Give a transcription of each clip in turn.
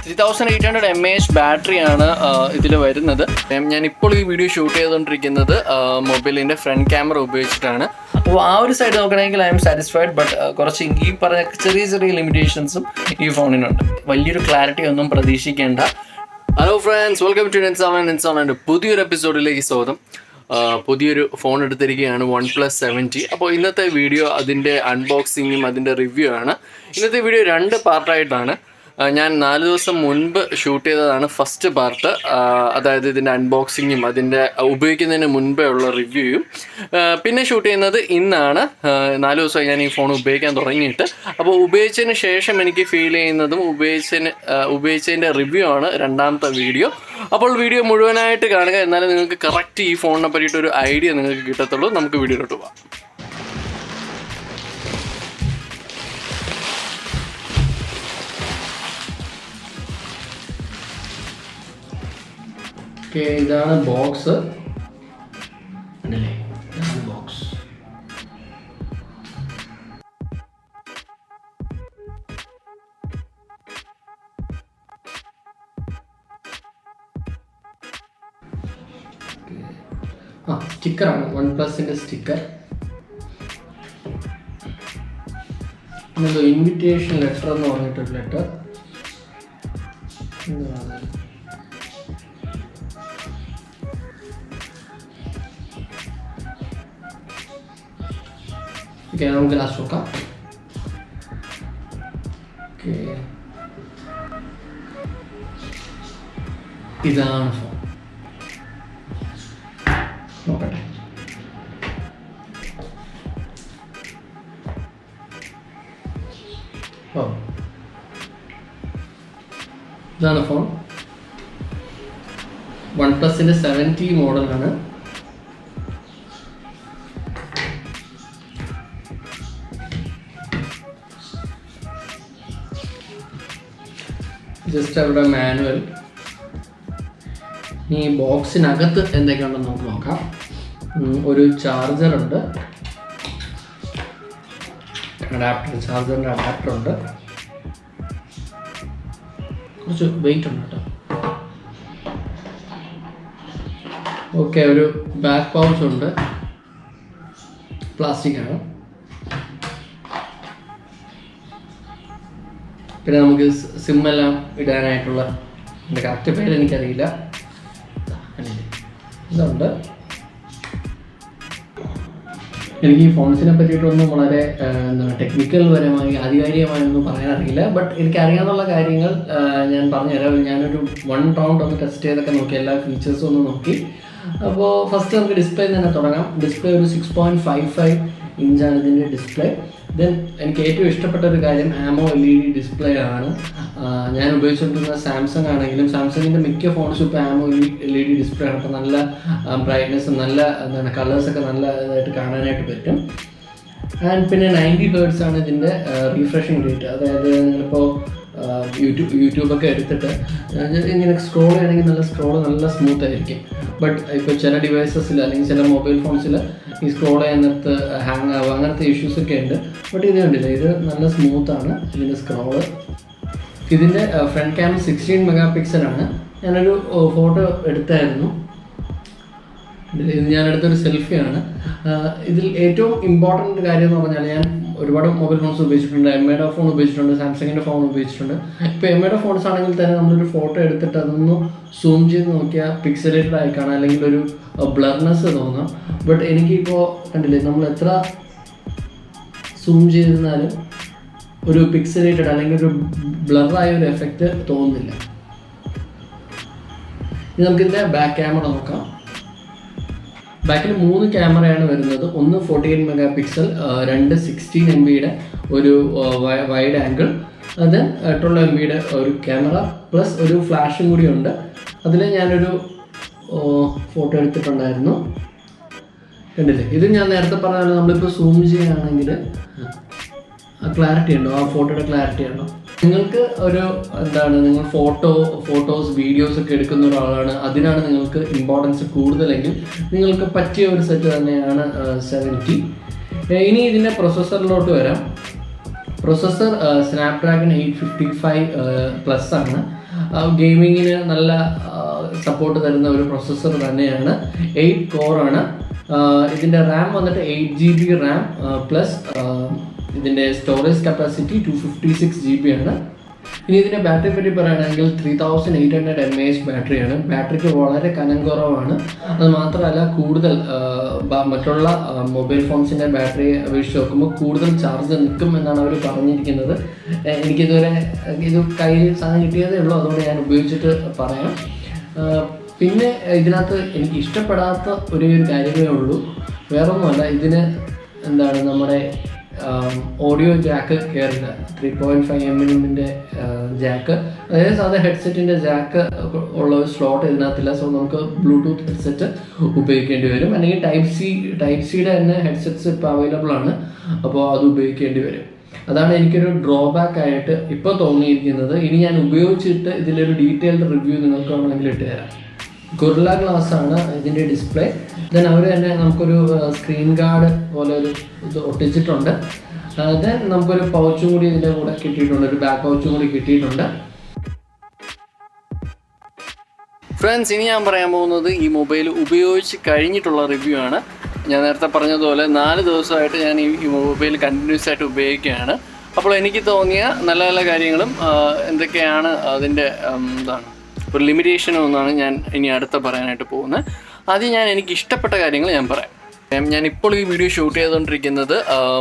3800 mAh ബാറ്ററിയാണ് ഇതിൽ വരുന്നത്. ഞാനിപ്പോൾ ഈ വീഡിയോ ഷൂട്ട് ചെയ്തുകൊണ്ടിരിക്കുന്നത് മൊബൈലിൻ്റെ ഫ്രണ്ട് ക്യാമറ ഉപയോഗിച്ചിട്ടാണ്. അപ്പോൾ ആ ഒരു സൈഡ് നോക്കണമെങ്കിൽ ഐ എം സാറ്റിസ്ഫൈഡ്. ബട്ട് കുറച്ച് ഈ പറഞ്ഞ ചെറിയ ചെറിയ ലിമിറ്റേഷൻസും ഈ ഫോണിനുണ്ട്. വലിയൊരു ക്ലാരിറ്റി ഒന്നും പ്രതീക്ഷിക്കേണ്ട. ഹലോ ഫ്രണ്ട്സ്, വെൽക്കം ടു നിൻസാമൻ്റെ പുതിയൊരു എപ്പിസോഡിലേക്ക് സ്വാഗതം. പുതിയൊരു ഫോൺ എടുത്തിരിക്കുകയാണ് OnePlus 7T. അപ്പോൾ ഇന്നത്തെ വീഡിയോ അതിൻ്റെ അൺബോക്സിങ്ങും അതിൻ്റെ റിവ്യൂ ആണ്. ഇന്നത്തെ വീഡിയോ 2 പാർട്ടായിട്ടാണ്. ഞാൻ 4 ദിവസം മുൻപ് ഷൂട്ട് ചെയ്തതാണ് ഫസ്റ്റ് പാർട്ട്. അതായത് ഇതിൻ്റെ അൺബോക്സിങ്ങും അതിൻ്റെ ഉപയോഗിക്കുന്നതിന് മുൻപേ ഉള്ള റിവ്യൂയും. പിന്നെ ഷൂട്ട് ചെയ്യുന്നത് ഇന്നാണ്. 4 ദിവസമായി ഞാൻ ഈ ഫോൺ ഉപയോഗിക്കാൻ തുടങ്ങിയിട്ട്. അപ്പോൾ ഉപയോഗിച്ചതിന് ശേഷം എനിക്ക് ഫീൽ ചെയ്യുന്നതും ഉപയോഗിച്ചതിൻ്റെ റിവ്യൂ ആണ് രണ്ടാമത്തെ വീഡിയോ. അപ്പോൾ വീഡിയോ മുഴുവനായിട്ട് കാണുക, എന്നാലും നിങ്ങൾക്ക് കറക്റ്റ് ഈ ഫോണിനെ പറ്റിയിട്ടൊരു ഐഡിയ നിങ്ങൾക്ക് കിട്ടത്തുള്ളൂ. നമുക്ക് വീഡിയോയിലോട്ട് പോകാം. ഓക്കെ, ഇതാണ് ബോക്സ്. അല്ലേ, ഇതാണ് ബോക്സ്. സ്റ്റിക്കറാണ്, OnePlusന്റെ സ്റ്റിക്കർ. ഇൻവിറ്റേഷൻ ലെറ്റർ എന്ന് പറഞ്ഞിട്ടൊരു ലെറ്റർ. ഓക്കെ, നമുക്ക് ലാസ്റ്റ് നോക്കാം. ഓക്കെ, ഇതാണ് ഫോൺ. നോക്കട്ടെ. ഇതാണ് ഫോൺ. OnePlusന്റെ 7T മോഡലാണ്. ജസ്റ്റ് അവിടെ മാനുവൽ. ഈ ബോക്സിനകത്ത് എന്തൊക്കെയുണ്ടെന്ന് നമുക്ക് നോക്കാം. ഒരു ചാർജറുണ്ട്, ചാർജറിൻ്റെ അഡാപ്റ്റർ ഉണ്ട്. കുറച്ച് വെയിറ്റ് ഉണ്ട് കേട്ടോ. ഓക്കെ, ഒരു ബാക്ക് പൗച്ച് ഉണ്ട്, പ്ലാസ്റ്റിക് ആണ്. പിന്നെ നമുക്ക് സിമ്മെല്ലാം ഇടാനായിട്ടുള്ള, എൻ്റെ കറക്റ്റ് പേര് എനിക്കറിയില്ല, ഇതുണ്ട്. എനിക്ക് ഈ ഫോൺസിനെ പറ്റിയിട്ടൊന്നും വളരെ ടെക്നിക്കൽ പരമായി ആധികാരികമായൊന്നും പറയാനറിയില്ല. ബട്ട് എനിക്കറിയാവുന്ന കാര്യങ്ങൾ ഞാൻ പറഞ്ഞുതരാം. ഞാനൊരു 1 റൗണ്ട് ഒന്ന് ടെസ്റ്റ് ചെയ്തൊക്കെ നോക്കി, എല്ലാ ഫീച്ചേഴ്സും ഒന്ന് നോക്കി. അപ്പോൾ ഫസ്റ്റ് നമുക്ക് ഡിസ്പ്ലേ തന്നെ തുടങ്ങാം. ഡിസ്പ്ലേ ഒരു 6.55 ഇഞ്ചാണ് ഇതിൻ്റെ ഡിസ്പ്ലേ. ദെൻ എനിക്ക് ഏറ്റവും ഇഷ്ടപ്പെട്ട ഒരു കാര്യം AMOLED ഡിസ്പ്ലേ ആണ്. ഞാൻ ഉപയോഗിച്ചുകൊണ്ടിരുന്ന സാംസങ് ആണെങ്കിലും സാംസങ്ങിൻ്റെ മിക്ക ഫോൺസും ഇപ്പോൾ AMOLED ഡിസ്പ്ലേ ആണ്. അപ്പോൾ നല്ല ബ്രൈറ്റ്നെസ്സും നല്ല കളേഴ്സൊക്കെ നല്ല ഇതായിട്ട് കാണാനായിട്ട് പറ്റും. ആൻഡ് പിന്നെ 90 Hz ആണ് ഇതിൻ്റെ റീഫ്രഷിങ് റേറ്റ്. അതായത് നിങ്ങളിപ്പോൾ യൂട്യൂബൊക്കെ എടുത്തിട്ട് ഇങ്ങനെ സ്ക്രോൾ ചെയ്യണമെങ്കിൽ നല്ല സ്മൂത്ത് ആയിരിക്കും. ബട്ട് ഇപ്പോൾ ചില ഡിവൈസസിൽ അല്ലെങ്കിൽ ചില മൊബൈൽ ഫോൺസിൽ ഈ സ്ക്രോൾ ചെയ്യുന്നിടത്ത് ഹാങ് ആവുക, അങ്ങനത്തെ ഇഷ്യൂസൊക്കെ ഉണ്ട്. ബട്ട് ഇത് കണ്ടില്ല, ഇത് നല്ല സ്മൂത്താണ് ഇതിൻ്റെ സ്ക്രോള്. ഇതിൻ്റെ ഫ്രണ്ട് ക്യാമറ 16 MP ആണ്. ഞാനൊരു ഫോട്ടോ എടുത്തായിരുന്നു. ഇത് ഞാനെടുത്തൊരു സെൽഫിയാണ്. ഇതിൽ ഏറ്റവും ഇമ്പോർട്ടൻ്റ് കാര്യം എന്ന് പറഞ്ഞാൽ, ഞാൻ ഒരുപാട് മൊബൈൽ ഫോൺസ് ഉപയോഗിച്ചിട്ടുണ്ട്. എംഐയുടെ ഫോൺ ഉപയോഗിച്ചിട്ടുണ്ട്, സാംസങ്ങിൻ്റെ ഫോൺ ഉപയോഗിച്ചിട്ടുണ്ട്. ഇപ്പോൾ എംഐയുടെ ഫോൺസ് ആണെങ്കിൽ തന്നെ നമ്മളൊരു ഫോട്ടോ എടുത്തിട്ട് അതൊന്ന് സൂം ചെയ്ത് നോക്കിയാൽ പിക്സലേറ്റഡ് ആയി കാണാം, അല്ലെങ്കിൽ ഒരു ബ്ലർനെസ് തോന്നാം. ബട്ട് എനിക്കിപ്പോൾ കണ്ടില്ലേ, നമ്മൾ എത്ര സൂം ചെയ്തിരുന്നാലും ഒരു പിക്സലേറ്റഡ് അല്ലെങ്കിൽ ഒരു ബ്ലറായ ഒരു എഫക്റ്റ് തോന്നുന്നില്ല. ഇനി നമുക്കിതിൻ്റെ ബാക്ക് ക്യാമറ നോക്കാം. ബാക്കിൽ 3 ക്യാമറയാണ് വരുന്നത്. ഒന്ന് 48 MP, 2 16 MB ഒരു വൈഡ് ആംഗിൾ, അത് 12 MB ഒരു ക്യാമറ പ്ലസ് ഒരു ഫ്ലാഷും കൂടി ഉണ്ട്. അതിൽ ഞാനൊരു ഫോട്ടോ എടുത്തിട്ടുണ്ടായിരുന്നു, കണ്ടില്ലേ. ഇത് ഞാൻ നേരത്തെ പറഞ്ഞ പോലെ നമ്മളിപ്പോൾ സൂം ചെയ്യുകയാണെങ്കിൽ ക്ലാരിറ്റി ഉണ്ടോ, ആ ഫോട്ടോയുടെ ക്ലാരിറ്റി ഉണ്ടോ. നിങ്ങൾക്ക് ഒരു നിങ്ങൾ ഫോട്ടോസ് വീഡിയോസ് ഒക്കെ എടുക്കുന്ന ഒരാളാണ്, അതിനാണ് നിങ്ങൾക്ക് ഇമ്പോർട്ടൻസ് കൂടുതലെങ്കിൽ നിങ്ങൾക്ക് പറ്റിയ ഒരു സെറ്റ് തന്നെയാണ് 7T. ഇനി ഇതിൻ്റെ പ്രൊസസ്സറിലോട്ട് വരാം. പ്രൊസസ്സർ സ്നാപ്ഡ്രാഗൺ 855 പ്ലസ് ആണ്. ഗെയിമിങ്ങിന് നല്ല സപ്പോർട്ട് തരുന്ന ഒരു പ്രൊസസ്സർ തന്നെയാണ്. 8 കോറാണ്. ഇതിൻ്റെ റാം വന്നിട്ട് 8 GB റാം പ്ലസ് ഇതിൻ്റെ സ്റ്റോറേജ് കപ്പാസിറ്റി 256 GB ആണ്. ഇനി ഇതിൻ്റെ ബാറ്ററി പറ്റി പറയുകയാണെങ്കിൽ 3800 mAh ബാറ്ററിയാണ്. ബാറ്ററിക്ക് വളരെ കനം കുറവാണ്. അത് മാത്രമല്ല കൂടുതൽ മറ്റുള്ള മൊബൈൽ ഫോൺസിൻ്റെ ബാറ്ററി അപേക്ഷിച്ച് നോക്കുമ്പോൾ കൂടുതൽ ചാർജ് നിൽക്കും എന്നാണ് അവർ പറഞ്ഞിരിക്കുന്നത്. എനിക്കിതുവരെ ഇത് കയ്യിൽ സാധനം കിട്ടിയതേ ഉള്ളൂ, അതുകൊണ്ട് ഞാൻ ഉപയോഗിച്ചിട്ട് പറയാം. പിന്നെ ഇതിനകത്ത് എനിക്ക് ഇഷ്ടപ്പെടാത്ത ഒരു കാര്യമേ ഉള്ളൂ, വേറൊന്നുമല്ല. ഇതിന് നമ്മുടെ ഓഡിയോ ജാക്ക് കയറില്ല. 3.5 mm ജാക്ക്, അതായത് സാധാ ഹെഡ്സെറ്റിൻ്റെ ജാക്ക് ഉള്ള ഒരു സ്ലോട്ട് ഇതിനകത്തില്ല. സോ നമുക്ക് ബ്ലൂടൂത്ത് ഹെഡ്സെറ്റ് ഉപയോഗിക്കേണ്ടി വരും, അല്ലെങ്കിൽ ടൈപ്പ് സിയുടെ തന്നെ ഹെഡ്സെറ്റ്സ് ഇപ്പോൾ അവൈലബിൾ ആണ്. അപ്പോൾ അത് ഉപയോഗിക്കേണ്ടി വരും. അതാണ് എനിക്കൊരു ഡ്രോബാക്ക് ആയിട്ട് ഇപ്പോൾ തോന്നിയിരിക്കുന്നത്. ഇനി ഞാൻ ഉപയോഗിച്ചിട്ട് ഇതിലൊരു ഡീറ്റെയിൽഡ് റിവ്യൂ നിങ്ങൾക്ക് വേണമെങ്കിൽ ഇട്ടുതരാം. ഗൊറില്ല ഗ്ലാസ് ആണ് ഇതിൻ്റെ ഡിസ്പ്ലേ. ദെൻ അവർ തന്നെ നമുക്കൊരു സ്ക്രീൻ ഗാർഡ് പോലെ ഒരു ഇത് ഒട്ടിച്ചിട്ടുണ്ട്. ദെൻ നമുക്കൊരു പൗച്ചും കൂടി ഇതിൻ്റെ കൂടെ കിട്ടിയിട്ടുണ്ട്, ഒരു ബാക്ക് പൗച്ചും കൂടി കിട്ടിയിട്ടുണ്ട്. ഫ്രണ്ട്സ്, ഇനി ഞാൻ പറയാൻ പോകുന്നത് ഈ മൊബൈൽ ഉപയോഗിച്ച് കഴിഞ്ഞിട്ടുള്ള റിവ്യൂ ആണ്. ഞാൻ നേരത്തെ പറഞ്ഞതുപോലെ 4 ദിവസമായിട്ട് ഞാൻ ഈ മൊബൈൽ കണ്ടിന്യൂസ് ആയിട്ട് ഉപയോഗിക്കുകയാണ്. അപ്പോൾ എനിക്ക് തോന്നിയ നല്ല നല്ല കാര്യങ്ങളും എന്തൊക്കെയാണ് അതിൻ്റെ ഒരു ലിമിറ്റേഷനും ഒന്നാണ് ഞാൻ ഇനി അടുത്ത പറയാനായിട്ട് പോകുന്നത്. ആദ്യം എനിക്ക് ഇഷ്ടപ്പെട്ട കാര്യങ്ങൾ ഞാൻ പറയാം. ഞാനിപ്പോൾ ഈ വീഡിയോ ഷൂട്ട് ചെയ്തുകൊണ്ടിരിക്കുന്നത്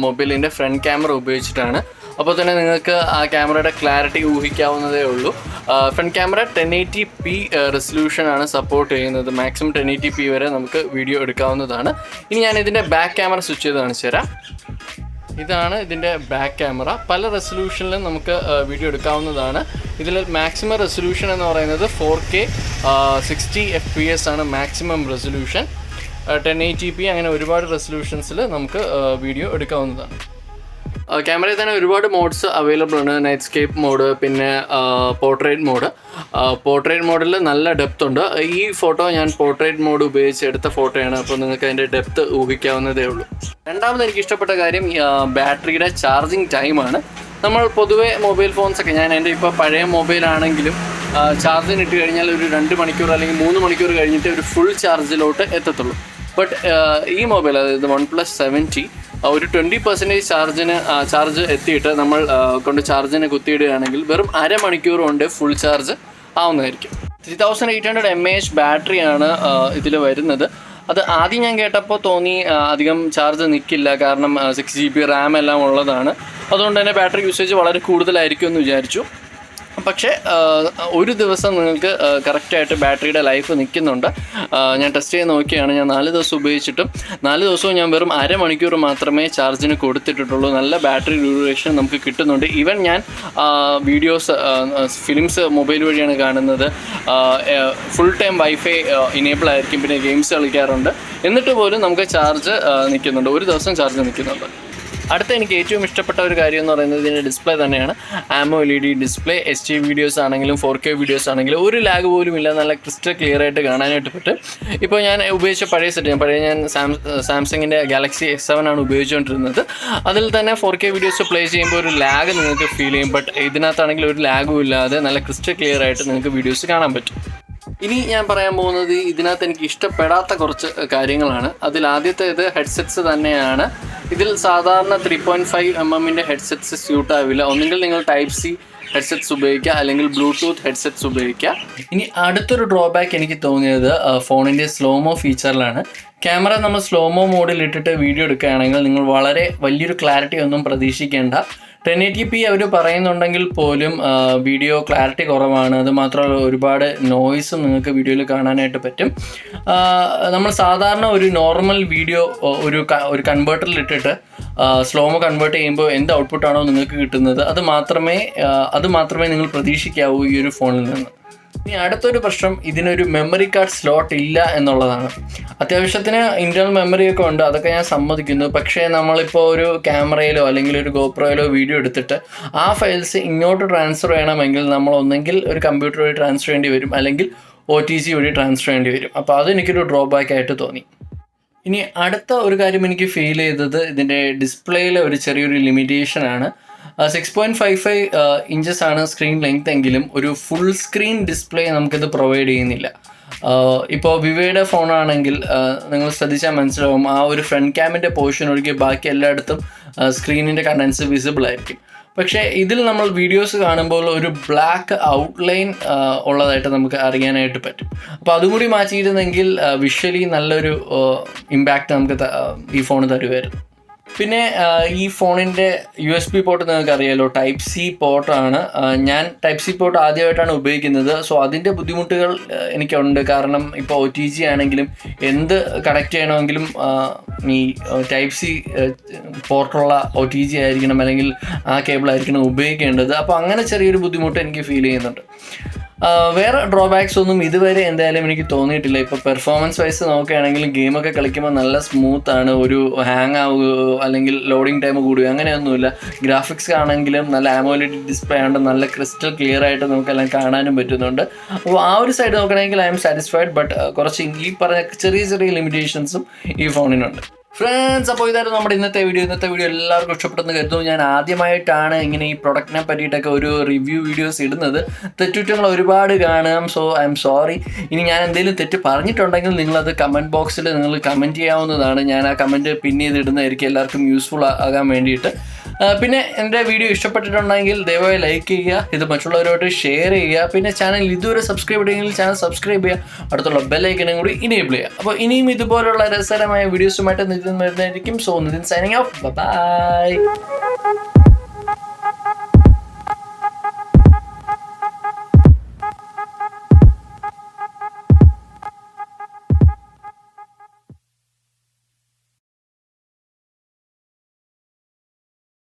മൊബൈലിൻ്റെ ഫ്രണ്ട് ക്യാമറ ഉപയോഗിച്ചിട്ടാണ്. അപ്പോൾ തന്നെ നിങ്ങൾക്ക് ആ ക്യാമറയുടെ ക്ലാരിറ്റി ഊഹിക്കാവുന്നതേ ഉള്ളൂ. ഫ്രണ്ട് ക്യാമറ 1080p റെസൊല്യൂഷനാണ് സപ്പോർട്ട് ചെയ്യുന്നത്. മാക്സിമം 1080p വരെ നമുക്ക് വീഡിയോ എടുക്കാവുന്നതാണ്. ഇനി ഞാൻ ഇതിൻ്റെ ബാക്ക് ക്യാമറ സ്വിച്ച് ചെയ്ത് കാണിച്ചു തരാം. ഇതാണ് ഇതിൻ്റെ ബാക്ക് ക്യാമറ. പല റെസൊല്യൂഷനിലും നമുക്ക് വീഡിയോ എടുക്കാവുന്നതാണ്. ഇതിൽ മാക്സിമം റെസൊല്യൂഷൻ എന്ന് പറയുന്നത് 4K 60 FPS ആണ് മാക്സിമം റെസൊല്യൂഷൻ. 1080p അങ്ങനെ ഒരുപാട് റെസൊല്യൂഷൻസിൽ നമുക്ക് വീഡിയോ എടുക്കാവുന്നതാണ്. ക്യാമറയിൽ തന്നെ ഒരുപാട് മോഡ്സ് അവൈലബിൾ ആണ്. നൈറ്റ് സ്കേപ്പ് മോഡ്, പിന്നെ പോർട്രേറ്റ് മോഡ്. പോർട്രേറ്റ് മോഡിൽ നല്ല ഡെപ്ത് ഉണ്ട്. ഈ ഫോട്ടോ ഞാൻ പോർട്രേറ്റ് മോഡ് ഉപയോഗിച്ച് എടുത്ത ഫോട്ടോയാണ്. അപ്പോൾ നിങ്ങൾക്ക് അതിൻ്റെ ഡെപ്ത് ഊഹിക്കാവുന്നതേ ഉള്ളൂ. രണ്ടാമത് എനിക്ക് ഇഷ്ടപ്പെട്ട കാര്യം ബാറ്ററിയുടെ ചാർജിങ് ടൈമാണ്. നമ്മൾ പൊതുവേ മൊബൈൽ ഫോൺസൊക്കെ, ഞാൻ എൻ്റെ ഇപ്പോൾ പഴയ മൊബൈലാണെങ്കിലും ചാർജിന് ഇട്ട് കഴിഞ്ഞാൽ ഒരു 2 മണിക്കൂർ അല്ലെങ്കിൽ 3 മണിക്കൂർ കഴിഞ്ഞിട്ട് ഒരു ഫുൾ ചാർജിലോട്ട് എത്തത്തുള്ളൂ. ബട്ട് ഈ മൊബൈൽ, അതായത് OnePlus 7T, ഒരു 20% ചാർജ് എത്തിയിട്ട് നമ്മൾ കൊണ്ട് ചാർജിന് കുത്തിയിടുകയാണെങ്കിൽ വെറും അരമണിക്കൂർ കൊണ്ട് ഫുൾ ചാർജ് ആവുന്നതായിരിക്കും. 3800 mAh ബാറ്ററിയാണ് ഇതിൽ വരുന്നത്. അത് ആദ്യം ഞാൻ കേട്ടപ്പോൾ തോന്നി അധികം ചാർജ് നിൽക്കില്ല, കാരണം 6 GB റാം എല്ലാം ഉള്ളതാണ്. അതുകൊണ്ട് തന്നെ ബാറ്ററി യൂസേജ് വളരെ കൂടുതലായിരിക്കും എന്ന് വിചാരിച്ചു. പക്ഷേ ഒരു ദിവസം നിങ്ങൾക്ക് കറക്റ്റായിട്ട് ബാറ്ററിയുടെ ലൈഫ് നിൽക്കുന്നുണ്ട്. ഞാൻ ടെസ്റ്റ് ചെയ്ത് നോക്കിയാണ്. ഞാൻ 4 ദിവസം ഉപയോഗിച്ചിട്ടും 4 ദിവസവും ഞാൻ വെറും അരമണിക്കൂർ മാത്രമേ ചാർജിന് കൊടുത്തിട്ടുള്ളൂ. നല്ല ബാറ്ററി ഡ്യൂറേഷൻ നമുക്ക് കിട്ടുന്നുണ്ട്. ഈവൻ ഞാൻ ഫിലിംസ് മൊബൈൽ വഴിയാണ് കാണുന്നത്. ഫുൾ ടൈം വൈഫൈ ഇനേബിൾ ആയിരിക്കും, പിന്നെ ഗെയിംസ് കളിക്കാറുണ്ട്. എന്നിട്ട് പോലും നമുക്ക് ചാർജ് നിൽക്കുന്നുണ്ട്, ഒരു ദിവസം ചാർജ് നിൽക്കുന്നുണ്ട്. അടുത്ത എനിക്ക് ഏറ്റവും ഇഷ്ടപ്പെട്ട ഒരു കാര്യം എന്ന് പറയുന്നത് ഇതിൻ്റെ ഡിസ്പ്ലേ തന്നെയാണ്. AMOLED display. HD വീഡിയോസ് ആണെങ്കിലും 4K വീഡിയോസ് ആണെങ്കിലും ഒരു ലാഗ് പോലും ഇല്ല. നല്ല ക്രിസ്റ്റൽ ക്ലിയർ ആയിട്ട് കാണാനായിട്ട് പറ്റും. ഇപ്പോൾ ഞാൻ ഉപയോഗിച്ച പഴയ സാംസങ്ങിൻ്റെ Galaxy S7 ആണ് ഉപയോഗിച്ചുകൊണ്ടിരുന്നത്. അതിൽ തന്നെ 4K വീഡിയോസ് പ്ലേ ചെയ്യുമ്പോൾ ഒരു ലാഗ് നിങ്ങൾക്ക് ഫീൽ ചെയ്യും. ബട്ട് ഇതിനകത്താണെങ്കിൽ ഒരു ലാഗും ഇല്ലാതെ നല്ല ക്രിസ്റ്റൽ ക്ലിയർ ആയിട്ട് നിങ്ങൾക്ക് വീഡിയോസ് കാണാൻ പറ്റും. ഇനി ഞാൻ പറയാൻ പോകുന്നത് ഇതിനകത്ത് എനിക്ക് ഇഷ്ടപ്പെടാത്ത കുറച്ച് കാര്യങ്ങളാണ്. അതിൽ ആദ്യത്തേത് ഹെഡ്സെറ്റ്സ് തന്നെയാണ്. ഇതിൽ സാധാരണ 3.5 mm ഹെഡ്സെറ്റ്സ് സ്യൂട്ട് ആവില്ല. ഒന്നുകിൽ നിങ്ങൾ Type-C ഹെഡ്സെറ്റ്സ് ഉപയോഗിക്കുക, അല്ലെങ്കിൽ ബ്ലൂടൂത്ത് ഹെഡ്സെറ്റ്സ് ഉപയോഗിക്കുക. ഇനി അടുത്തൊരു ഡ്രോബാക്ക് എനിക്ക് തോന്നിയത് ഫോണിൻ്റെ സ്ലോമോ ഫീച്ചറിലാണ്. ക്യാമറ നമ്മൾ സ്ലോമോ മോഡിൽ ഇട്ടിട്ട് വീഡിയോ എടുക്കുകയാണെങ്കിൽ നിങ്ങൾ വളരെ വലിയൊരു ക്ലാരിറ്റി ഒന്നും പ്രതീക്ഷിക്കേണ്ട. 1080p അവർ പറയുന്നുണ്ടെങ്കിൽ പോലും വീഡിയോ ക്ലാരിറ്റി കുറവാണ്. അത് മാത്രമല്ല ഒരുപാട് നോയ്സും നിങ്ങൾക്ക് വീഡിയോയിൽ കാണാനായിട്ട് പറ്റും. നമ്മൾ സാധാരണ ഒരു നോർമൽ വീഡിയോ ഒരു കൺവേർട്ടറിൽ ഇട്ടിട്ട് സ്ലോമോ കൺവേർട്ട് ചെയ്യുമ്പോൾ എന്ത് ഔട്ട്പുട്ടാണോ നിങ്ങൾക്ക് കിട്ടുന്നത് അത് മാത്രമേ നിങ്ങൾ പ്രതീക്ഷിക്കാവൂ ഈ ഒരു ഫോണിൽ നിന്ന്. ഇനി അടുത്തൊരു പ്രശ്നം, ഇതിനൊരു മെമ്മറി കാർഡ് സ്ലോട്ട് ഇല്ല എന്നുള്ളതാണ്. അത്യാവശ്യത്തിന് ഇൻറ്റേർണൽ മെമ്മറിയൊക്കെ ഉണ്ട്, അതൊക്കെ ഞാൻ സമ്മതിക്കുന്നു. പക്ഷേ നമ്മളിപ്പോൾ ഒരു ക്യാമറയിലോ അല്ലെങ്കിൽ ഒരു ഗോപ്രോയിലോ വീഡിയോ എടുത്തിട്ട് ആ ഫയൽസ് ഇങ്ങോട്ട് ട്രാൻസ്ഫർ ചെയ്യണമെങ്കിൽ നമ്മൾ ഒന്നെങ്കിൽ ഒരു കമ്പ്യൂട്ടർ വഴി ട്രാൻസ്ഫർ ചെയ്യേണ്ടി വരും, അല്ലെങ്കിൽ OTG വഴി ട്രാൻസ്ഫർ ചെയ്യേണ്ടി വരും. അപ്പോൾ അതെനിക്കൊരു ഡ്രോബാക്ക് ആയിട്ട് തോന്നി. ഇനി അടുത്ത ഒരു കാര്യം എനിക്ക് ഫീൽ ചെയ്തത് ഇതിൻ്റെ ഡിസ്പ്ലേയിലെ ഒരു ചെറിയൊരു ലിമിറ്റേഷനാണ്. 6.55 ഇഞ്ചസ് ആണ് സ്ക്രീൻ ലെങ്ത് എങ്കിലും ഒരു ഫുൾ സ്ക്രീൻ ഡിസ്പ്ലേ നമുക്കിത് പ്രൊവൈഡ് ചെയ്യുന്നില്ല. ഇപ്പോൾ വിവോയുടെ ഫോണാണെങ്കിൽ നിങ്ങൾ ശ്രദ്ധിച്ചാൽ മനസ്സിലാവും, ആ ഒരു ഫ്രണ്ട് ക്യാമിൻ്റെ പോർഷൻ ഒഴികെ ബാക്കി എല്ലായിടത്തും സ്ക്രീനിൻ്റെ കണ്ടൻസ് വിസിബിൾ ആയിരിക്കും. പക്ഷേ ഇതിൽ നമ്മൾ വീഡിയോസ് കാണുമ്പോൾ ഒരു ബ്ലാക്ക് ഔട്ട്ലൈൻ ഉള്ളതായിട്ട് നമുക്ക് അറിയാനായിട്ട് പറ്റും. അപ്പോൾ അതും കൂടി മാറ്റിയിരുന്നെങ്കിൽ വിഷ്വലി നല്ലൊരു ഇമ്പാക്റ്റ് നമുക്ക് ഈ ഫോൺ തരുമായിരുന്നു. പിന്നെ ഈ ഫോണിൻ്റെ USB പോർട്ട് നിങ്ങൾക്ക് അറിയാമല്ലോ, ടൈപ്പ് സി പോർട്ടാണ്. ഞാൻ ടൈപ്പ് സി പോർട്ട് ആദ്യമായിട്ടാണ് ഉപയോഗിക്കുന്നത്. സോ അതിൻ്റെ ബുദ്ധിമുട്ടുകൾ എനിക്കുണ്ട്. കാരണം ഇപ്പോൾ OTG ആണെങ്കിലും എന്ത് കണക്ട് ചെയ്യണമെങ്കിലും ഈ ടൈപ്പ് സി പോർട്ടുള്ള OTG ആയിരിക്കണം, അല്ലെങ്കിൽ ആ കേബിൾ ആയിരിക്കണം ഉപയോഗിക്കേണ്ടത്. അപ്പോൾ അങ്ങനെ ചെറിയൊരു ബുദ്ധിമുട്ട് എനിക്ക് ഫീൽ ചെയ്യുന്നുണ്ട്. വേറെ ഡ്രോബാക്സ് ഒന്നും ഇതുവരെ എന്തായാലും എനിക്ക് തോന്നിയിട്ടില്ല. ഇപ്പോൾ പെർഫോമൻസ് വൈസ് നോക്കുകയാണെങ്കിൽ ഗെയിമൊക്കെ കളിക്കുമ്പോൾ നല്ല സ്മൂത്താണ്, ഒരു ഹാങ് ആവുകയോ അല്ലെങ്കിൽ ലോഡിങ് ടൈം കൂടുകയോ അങ്ങനെയൊന്നുമില്ല. ഗ്രാഫിക്സ് ആണെങ്കിലും നല്ല AMOLED ഡിസ്പ്ലേ ആണ്ട് നല്ല ക്രിസ്റ്റൽ ക്ലിയർ ആയിട്ട് നമുക്കെല്ലാം കാണാനും പറ്റുന്നുണ്ട്. അപ്പോൾ ആ ഒരു സൈഡ് നോക്കണമെങ്കിൽ ഐ എം സാറ്റിസ്ഫൈഡ്. ബട്ട് കുറച്ച് ഈ പറഞ്ഞ ചെറിയ ചെറിയ ലിമിറ്റേഷൻസും ഈ ഫോണിനുണ്ട്. ഫ്രണ്ട്സ്, അപ്പോൾ ഇതായിരുന്നു നമ്മുടെ ഇന്നത്തെ വീഡിയോ എല്ലാവർക്കും ഇഷ്ടപ്പെട്ടെന്ന് കരുതുന്നു. ഞാൻ ആദ്യമായിട്ടാണ് ഇങ്ങനെ ഈ പ്രൊഡക്റ്റിനെ പറ്റിയിട്ടൊക്കെ ഒരു റിവ്യൂ വീഡിയോസ് ഇടുന്നത്. തെറ്റുറ്റങ്ങൾ ഒരുപാട് കാണാം. So I am sorry. ഇനി ഞാൻ എന്തെങ്കിലും തെറ്റ് പറഞ്ഞിട്ടുണ്ടെങ്കിൽ നിങ്ങളത് കമൻറ്റ് ബോക്സിൽ നിങ്ങൾ കമൻറ്റ് ചെയ്യാവുന്നതാണ്. ഞാൻ ആ കമൻറ്റ് പിൻ ചെയ്തിടുന്നതായിരിക്കും എല്ലാവർക്കും യൂസ്ഫുൾ ആകാൻ വേണ്ടിയിട്ട്. പിന്നെ എൻ്റെ വീഡിയോ ഇഷ്ടപ്പെട്ടിട്ടുണ്ടെങ്കിൽ ദയവായി ലൈക്ക് ചെയ്യുക, ഇത് മറ്റുള്ളവരോട്ട് ഷെയർ ചെയ്യുക. പിന്നെ ചാനൽ ഇതുവരെ സബ്സ്ക്രൈബ് ചെയ്തെങ്കിൽ ചാനൽ സബ്സ്ക്രൈബ് ചെയ്യുക, അടുത്തുള്ള ബെല്ലൈക്കനും കൂടി ഇനേബിൾ ചെയ്യുക. അപ്പോൾ ഇനിയും ഇതുപോലുള്ള രസകരമായ വീഡിയോസുമായിട്ട് നിതിൻ വരുന്നതായിരിക്കും. So Nithin signing off. By.